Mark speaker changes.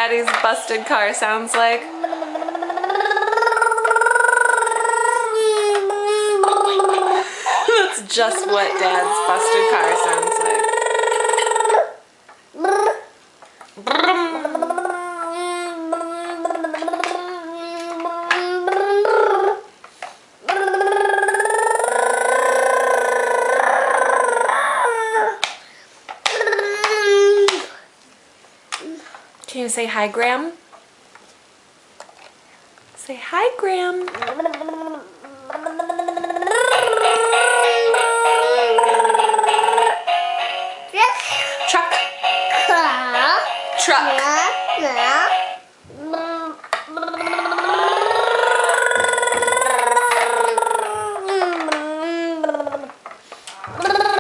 Speaker 1: Daddy's busted car sounds like? That's just what Dad's busted car sounds like. Can you say hi, Graham? Say hi, Graham. Truck. Truck.